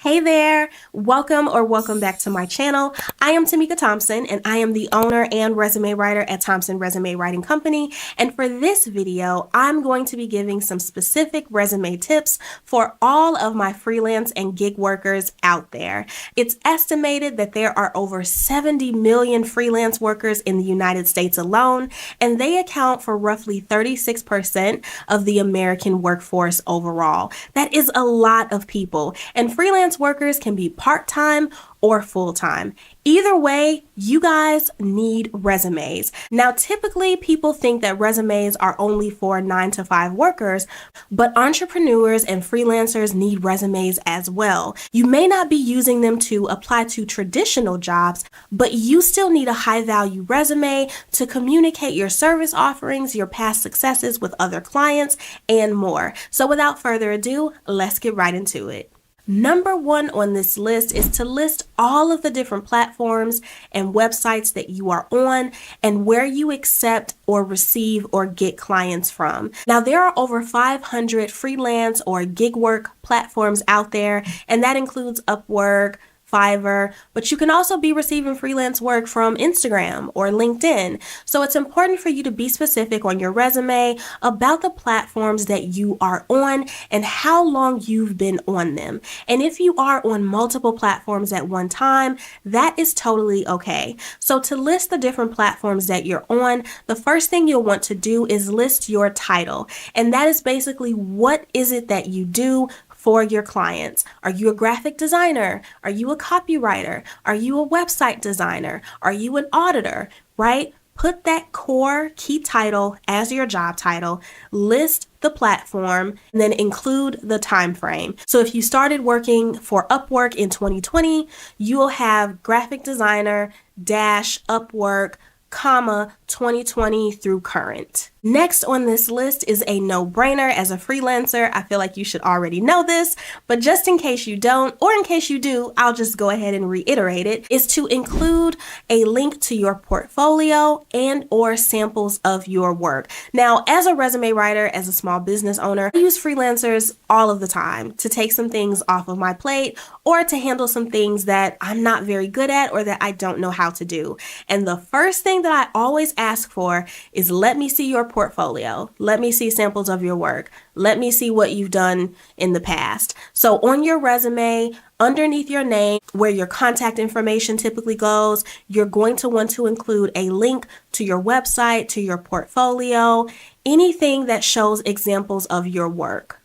Hey there, welcome back to my channel. I am Tamika Thompson and I am the owner and resume writer at Thompson Resume Writing Company. And for this video, I'm going to be giving some specific resume tips for all of my freelance and gig workers out there. It's estimated that there are over 70 million freelance workers in the United States alone, and they account for roughly 36% of the American workforce overall. That is a lot of people, and freelance workers can be part-time or full-time. Either way, you guys need resumes. Now, typically people think that resumes are only for 9-to-5 workers, but entrepreneurs and freelancers need resumes as well. You may not be using them to apply to traditional jobs, but you still need a high-value resume to communicate your service offerings, your past successes with other clients, and more. So without further ado, let's get right into it. Number one on this list is to list all of the different platforms and websites that you are on and where you accept or receive or get clients from. Now, there are over 500 freelance or gig work platforms out there, and that includes Upwork, Fiverr, but you can also be receiving freelance work from Instagram or LinkedIn. So it's important for you to be specific on your resume about the platforms that you are on and how long you've been on them. And if you are on multiple platforms at one time, that is totally okay. So to list the different platforms that you're on, the first thing you'll want to do is list your title. And that is basically what is it that you do for your clients. Are you a graphic designer? Are you a copywriter? Are you a website designer? Are you an auditor, right? Put that core key title as your job title, list the platform, and then include the time frame. So if you started working for Upwork in 2020, you will have graphic designer dash Upwork, comma 2020 through current. Next on this list is a no-brainer. As a freelancer, I feel like you should already know this, but just in case you don't, or in case you do, I'll just go ahead and reiterate it, is to include a link to your portfolio and or samples of your work. Now, as a resume writer, as a small business owner, I use freelancers all of the time to take some things off of my plate or to handle some things that I'm not very good at or that I don't know how to do. And the first thing that I always ask for is, let me see your portfolio. Let me see samples of your work. Let me see what you've done in the past. So on your resume, underneath your name, where your contact information typically goes, you're going to want to include a link to your website, to your portfolio, anything that shows examples of your work.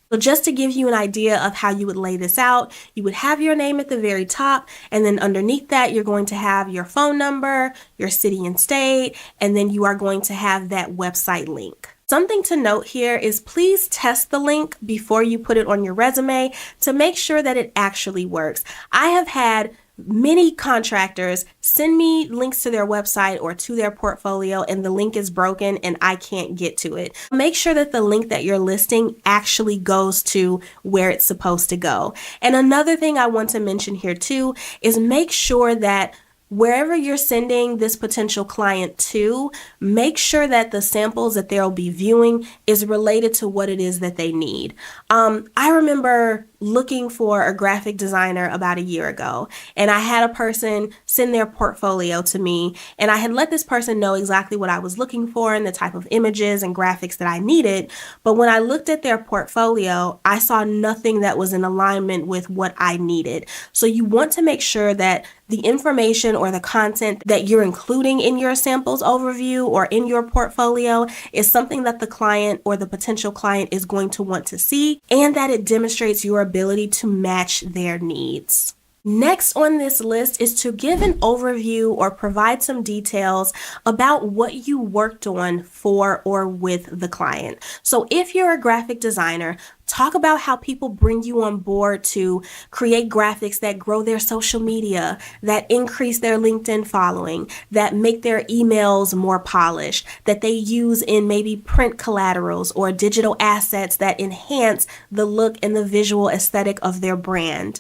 So just to give you an idea of how you would lay this out, you would have your name at the very top, and then underneath that, you're going to have your phone number, your city and state, and then you are going to have that website link. Something to note here is please test the link before you put it on your resume to make sure that it actually works. I have had many contractors send me links to their website or to their portfolio and the link is broken and I can't get to it. Make sure that the link that you're listing actually goes to where it's supposed to go. And another thing I want to mention here too is make sure that wherever you're sending this potential client to, make sure that the samples that they'll be viewing is related to what it is that they need. I remember looking for a graphic designer about a year ago, and I had a person send their portfolio to me, and I had let this person know exactly what I was looking for and the type of images and graphics that I needed. But when I looked at their portfolio, I saw nothing that was in alignment with what I needed. So you want to make sure that the information or the content that you're including in your samples overview or in your portfolio is something that the client or the potential client is going to want to see, and that it demonstrates your ability to match their needs. Next on this list is to give an overview or provide some details about what you worked on for or with the client. So if you're a graphic designer, talk about how people bring you on board to create graphics that grow their social media, that increase their LinkedIn following, that make their emails more polished, that they use in maybe print collaterals or digital assets that enhance the look and the visual aesthetic of their brand.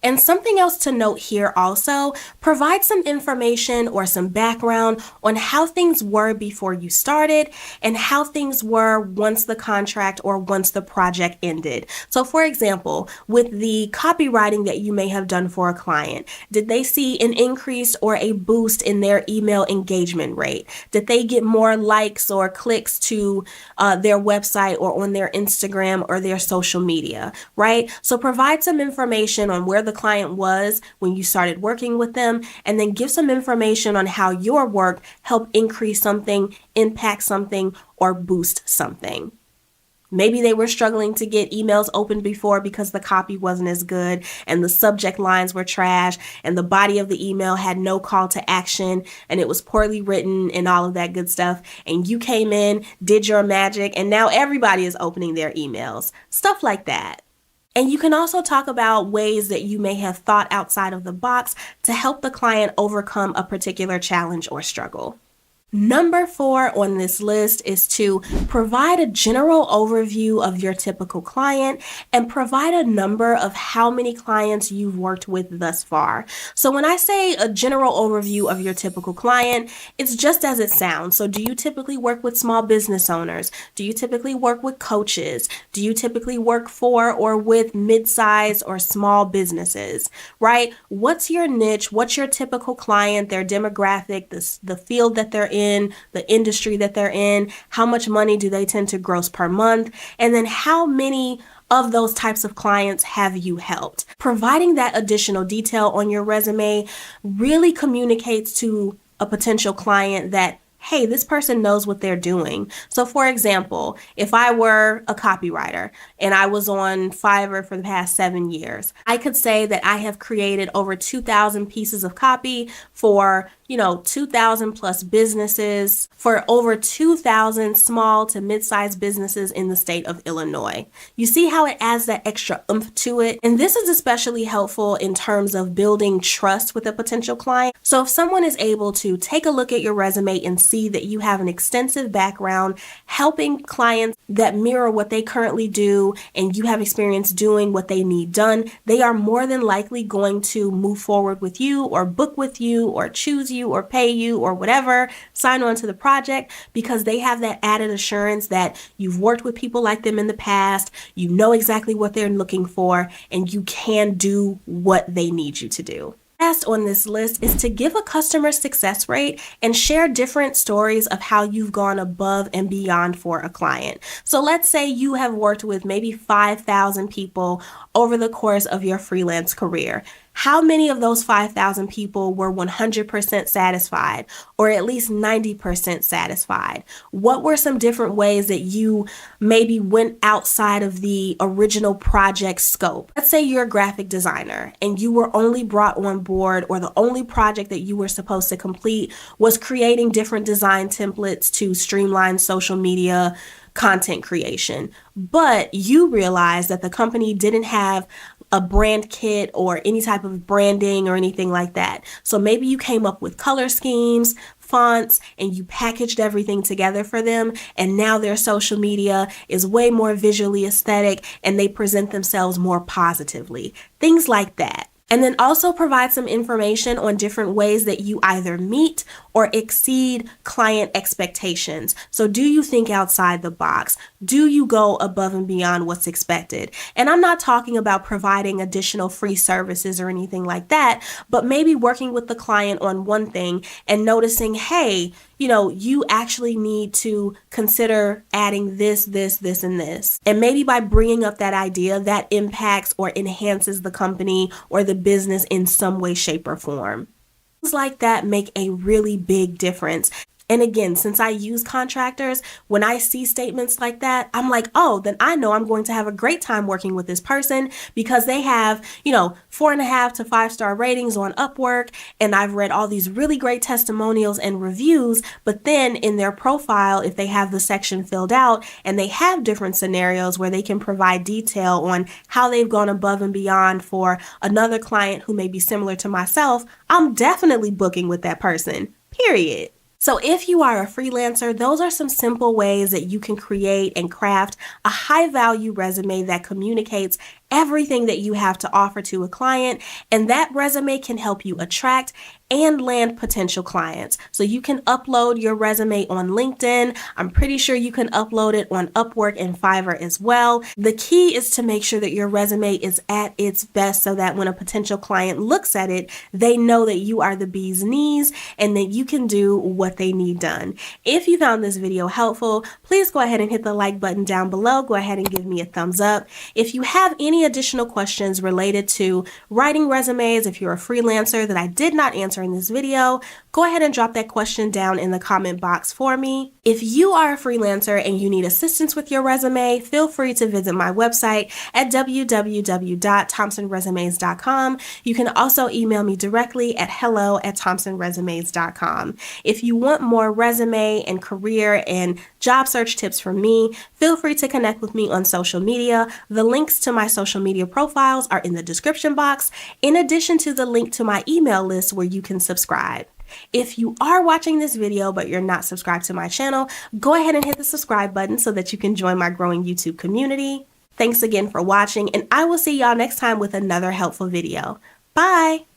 And something else to note here also, provide some information or some background on how things were before you started and how things were once the contract or once the project ended. So for example, with the copywriting that you may have done for a client, did they see an increase or a boost in their email engagement rate? Did they get more likes or clicks to their website or on their Instagram or their social media, right? So provide some information on where the client was when you started working with them, and then give some information on how your work helped increase something, impact something, or boost something. Maybe they were struggling to get emails opened before because the copy wasn't as good and the subject lines were trash and the body of the email had no call to action and it was poorly written and all of that good stuff. And you came in, did your magic, and now everybody is opening their emails. Stuff like that. And you can also talk about ways that you may have thought outside of the box to help the client overcome a particular challenge or struggle. Number 4 on this list is to provide a general overview of your typical client and provide a number of how many clients you've worked with thus far. So when I say a general overview of your typical client, it's just as it sounds. So do you typically work with small business owners? Do you typically work with coaches? Do you typically work for or with mid-sized or small businesses, right? What's your niche? What's your typical client, their demographic, the field that they're in, the industry that they're in, how much money do they tend to gross per month, and then how many of those types of clients have you helped? Providing that additional detail on your resume really communicates to a potential client that, hey, this person knows what they're doing. So for example, if I were a copywriter and I was on Fiverr for the past 7 years, I could say that I have created over 2,000 pieces of copy for 2,000 plus businesses, for over 2,000 small to mid-sized businesses in the state of Illinois. You see how it adds that extra oomph to it? And this is especially helpful in terms of building trust with a potential client. So if someone is able to take a look at your resume and see that you have an extensive background helping clients that mirror what they currently do, and you have experience doing what they need done, they are more than likely going to move forward with you or book with you or choose you or pay you or whatever, sign on to the project, because they have that added assurance that you've worked with people like them in the past, you know exactly what they're looking for, and you can do what they need you to do. Last on this list is to give a customer success rate and share different stories of how you've gone above and beyond for a client. So let's say you have worked with maybe 5,000 people over the course of your freelance career. How many of those 5,000 people were 100% satisfied or at least 90% satisfied? What were some different ways that you maybe went outside of the original project scope? Let's say you're a graphic designer and you were only brought on board, or the only project that you were supposed to complete was creating different design templates to streamline social media content creation. But you realized that the company didn't have a brand kit or any type of branding or anything like that. So maybe you came up with color schemes, fonts, and you packaged everything together for them. And now their social media is way more visually aesthetic and they present themselves more positively. Things like that. And then also provide some information on different ways that you either meet or exceed client expectations. So do you think outside the box? Do you go above and beyond what's expected? And I'm not talking about providing additional free services or anything like that, but maybe working with the client on one thing and noticing, hey, you actually need to consider adding this, and this. And maybe by bringing up that idea, that impacts or enhances the company or the business in some way, shape, or form. Things like that make a really big difference. And again, since I use contractors, when I see statements like that, I'm like, oh, then I know I'm going to have a great time working with this person because they have, 4.5 to 5-star ratings on Upwork. And I've read all these really great testimonials and reviews. But then in their profile, if they have the section filled out and they have different scenarios where they can provide detail on how they've gone above and beyond for another client who may be similar to myself, I'm definitely booking with that person, period. So if you are a freelancer, those are some simple ways that you can create and craft a high-value resume that communicates everything that you have to offer to a client, and that resume can help you attract and land potential clients. So you can upload your resume on LinkedIn. I'm pretty sure you can upload it on Upwork and Fiverr as well. The key is to make sure that your resume is at its best so that when a potential client looks at it, they know that you are the bee's knees and that you can do what they need done. If you found this video helpful, please go ahead and hit the like button down below. Go ahead and give me a thumbs up. If you have any additional questions related to writing resumes, if you're a freelancer that I did not answer in this video, go ahead and drop that question down in the comment box for me. If you are a freelancer and you need assistance with your resume, feel free to visit my website at www.thompsonresumes.com. You can also email me directly at hello@thompsonresumes.com. If you want more resume and career and job search tips from me, feel free to connect with me on social media. The links to my social media profiles are in the description box, in addition to the link to my email list where you can subscribe. If you are watching this video but you're not subscribed to my channel, go ahead and hit the subscribe button so that you can join my growing YouTube community. Thanks again for watching, and I will see y'all next time with another helpful video. Bye!